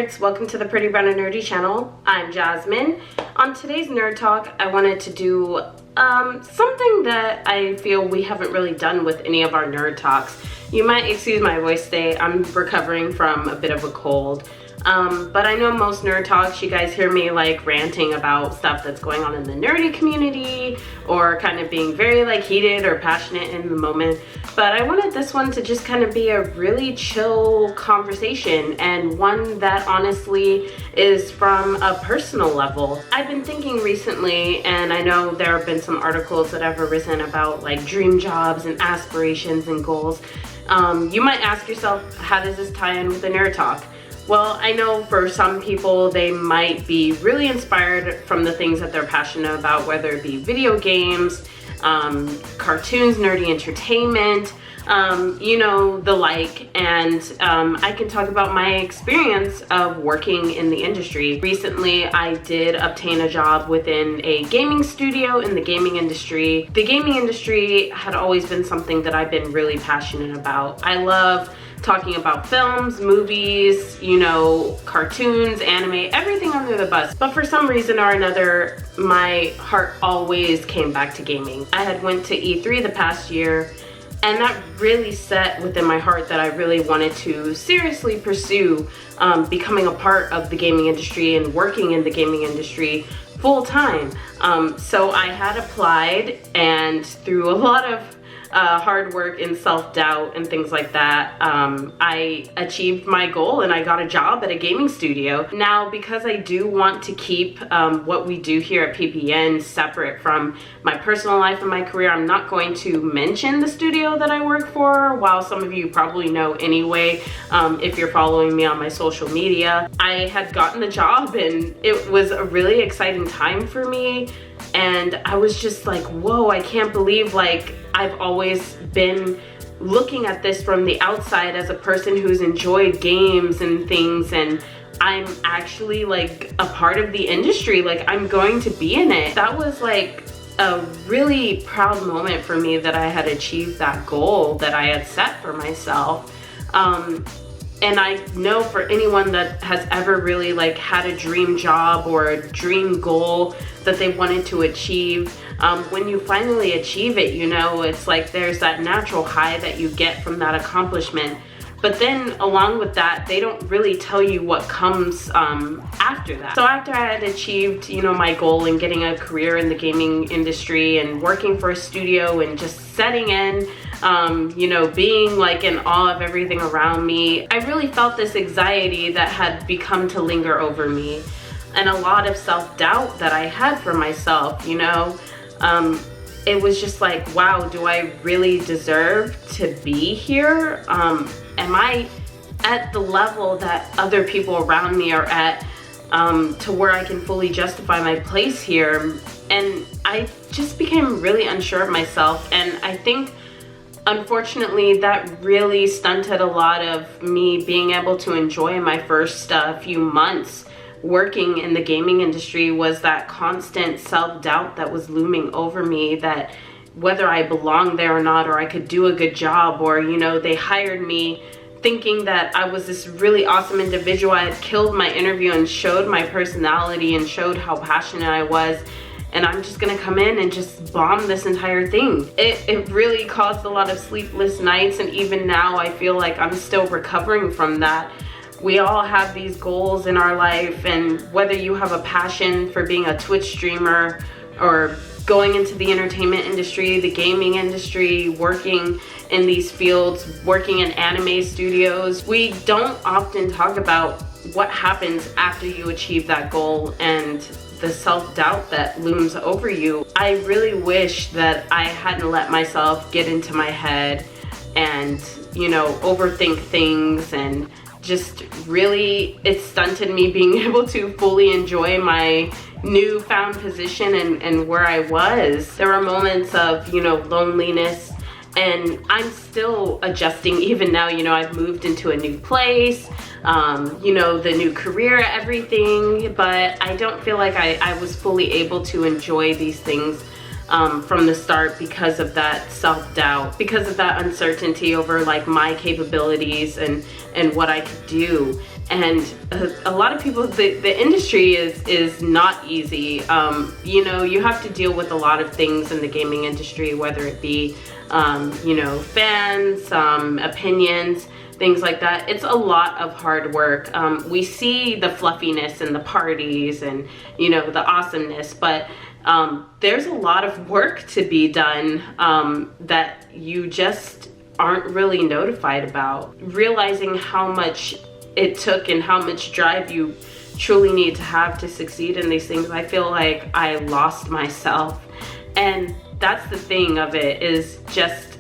nerds, welcome to the PrettyBrown&Nerdy channel. I'm Jasmine. On today's Nerd Talk, I wanted to do something that I feel we haven't really done with any of our Nerd Talks. You might excuse my voice today, I'm recovering from a bit of a cold. But I know most Nerd Talks, you guys hear me like ranting about stuff that's going on in the nerdy community or kind of being very like heated or passionate in the moment. But I wanted this one to just kind of be a really chill conversation and one that honestly is from a personal level. I've been thinking recently, and I know there have been some articles that have arisen about like dream jobs and aspirations and goals. You might ask yourself, how does this tie in with the Nerd Talk? Well, I know for some people, they might be really inspired from the things that they're passionate about, whether it be video games, cartoons, nerdy entertainment, you know, the like. And I can talk about my experience of working in the industry. Recently, I did obtain a job within a gaming studio in the gaming industry. The gaming industry had always been something that I've been really passionate about. I love talking about films, movies, you know, cartoons, anime, everything under the bus. But for some reason or another, my heart always came back to gaming. I had went to E3 the past year, and that really set within my heart that I really wanted to seriously pursue becoming a part of the gaming industry and working in the gaming industry full time. So I had applied, and through a lot of hard work and self-doubt and things like that, I achieved my goal and I got a job at a gaming studio. Now, because I do want to keep what we do here at PPN separate from my personal life and my career, I'm not going to mention the studio that I work for, while some of you probably know anyway if you're following me on my social media. I had gotten the job and it was a really exciting time for me. And I was just like, whoa, I can't believe, like, I've always been looking at this from the outside as a person who's enjoyed games and things, and I'm actually like a part of the industry, like I'm going to be in it. That was like a really proud moment for me that I had achieved that goal that I had set for myself. And I know for anyone that has ever really like had a dream job or a dream goal that they wanted to achieve, when you finally achieve it, you know, it's like there's that natural high that you get from that accomplishment. But then along with that, they don't really tell you what comes after that. So after I had achieved, you know, my goal in getting a career in the gaming industry and working for a studio and just setting in, you know, being like in awe of everything around me, I really felt this anxiety that had become to linger over me, and a lot of self-doubt that I had for myself, you know. It was just like, wow, do I really deserve to be here? Am I at the level that other people around me are at, to where I can fully justify my place here? And I just became really unsure of myself, and I think unfortunately that really stunted a lot of me being able to enjoy my first few months working in the gaming industry. Was that constant self-doubt that was looming over me, that whether I belonged there or not, or I could do a good job, or, you know, they hired me thinking that I was this really awesome individual. I had killed my interview and showed my personality and showed how passionate I was, and I'm just gonna come in and just bomb this entire thing. It really caused a lot of sleepless nights, and even now I feel like I'm still recovering from that. We all have these goals in our life, and whether you have a passion for being a Twitch streamer or going into the entertainment industry, the gaming industry, working in these fields, working in anime studios, we don't often talk about what happens after you achieve that goal and the self-doubt that looms over you. I really wish that I hadn't let myself get into my head and, you know, overthink things, and just really, it stunted me being able to fully enjoy my newfound position and where I was. There were moments of, you know, loneliness, and I'm still adjusting even now. You know, I've moved into a new place, you know, the new career, everything, but I don't feel like I was fully able to enjoy these things from the start because of that self-doubt, because of that uncertainty over like my capabilities and what I could do. And a lot of people, the industry is not easy. You know, you have to deal with a lot of things in the gaming industry, whether it be, you know, fans, opinions, things like that. It's a lot of hard work. We see the fluffiness and the parties and, you know, the awesomeness, but there's a lot of work to be done that you just aren't really notified about. Realizing how much it took and how much drive you truly need to have to succeed in these things, I feel like I lost myself. And that's the thing of it, is just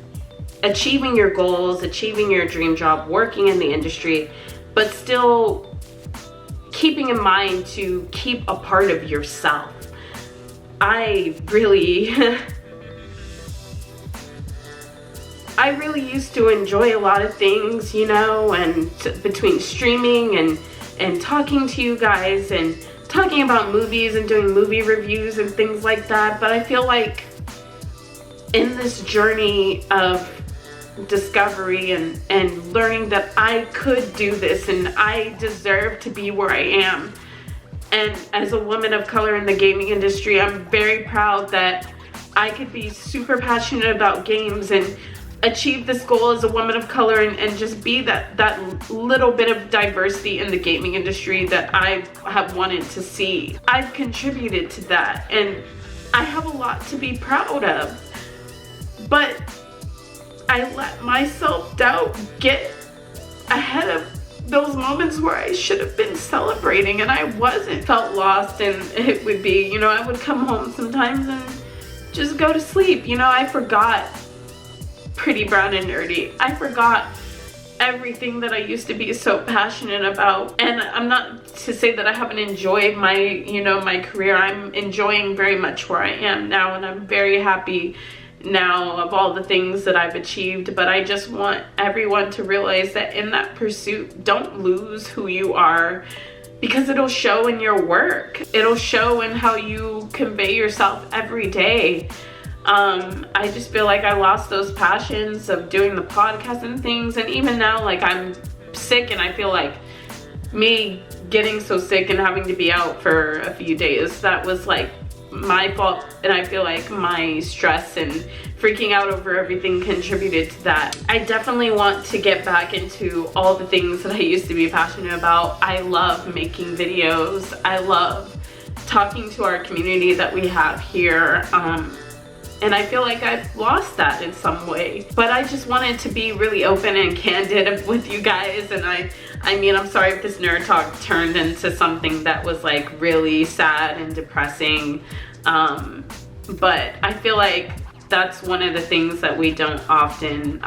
achieving your goals, achieving your dream job, working in the industry, but still keeping in mind to keep a part of yourself. I really used to enjoy a lot of things, you know, and between streaming and talking to you guys and talking about movies and doing movie reviews and things like that. But I feel like in this journey of discovery and learning that I could do this and I deserve to be where I am. And as a woman of color in the gaming industry, I'm very proud that I could be super passionate about games and achieve this goal as a woman of color and just be that little bit of diversity in the gaming industry that I have wanted to see. I've contributed to that and I have a lot to be proud of. But I let my self-doubt get ahead of those moments where I should have been celebrating and I wasn't. Felt lost, and it would be, you know, I would come home sometimes and just go to sleep. You know, I forgot Pretty Brown and Nerdy. I forgot everything that I used to be so passionate about. And I'm not to say that I haven't enjoyed my, you know, my career. I'm enjoying very much where I am now, and I'm very happy now of all the things that I've achieved. But I just want everyone to realize that in that pursuit, don't lose who you are, because it'll show in your work. It'll show in how you convey yourself every day. I just feel like I lost those passions of doing the podcast and things, and even now, like, I'm sick, and I feel like me getting so sick and having to be out for a few days, that was like my fault, and I feel like my stress and freaking out over everything contributed to that. I definitely want to get back into all the things that I used to be passionate about. I love making videos. I love talking to our community that we have here. And I feel like I've lost that in some way. But I just wanted to be really open and candid with you guys. And I mean, I'm sorry if this nerd talk turned into something that was like really sad and depressing. But I feel like that's one of the things that we don't often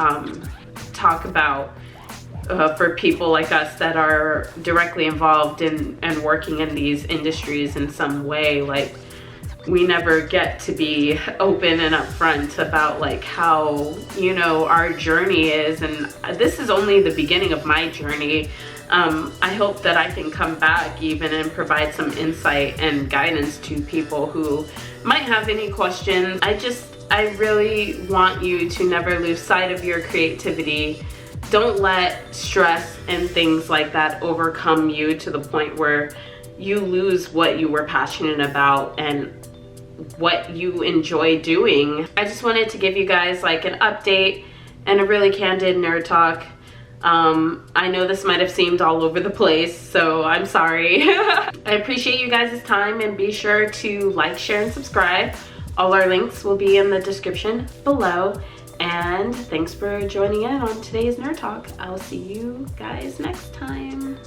talk about for people like us that are directly involved in and working in these industries in some way. Like, we never get to be open and upfront about like how, you know, our journey is, and this is only the beginning of my journey. I hope that I can come back even and provide some insight and guidance to people who might have any questions. I really want you to never lose sight of your creativity. Don't let stress and things like that overcome you to the point where you lose what you were passionate about and what you enjoy doing. I just wanted to give you guys like an update and a really candid nerd talk. I know this might have seemed all over the place, so I'm sorry. I appreciate you guys' time, and be sure to like, share, and subscribe. All our links will be in the description below. And thanks for joining in on today's nerd talk. I'll see you guys next time.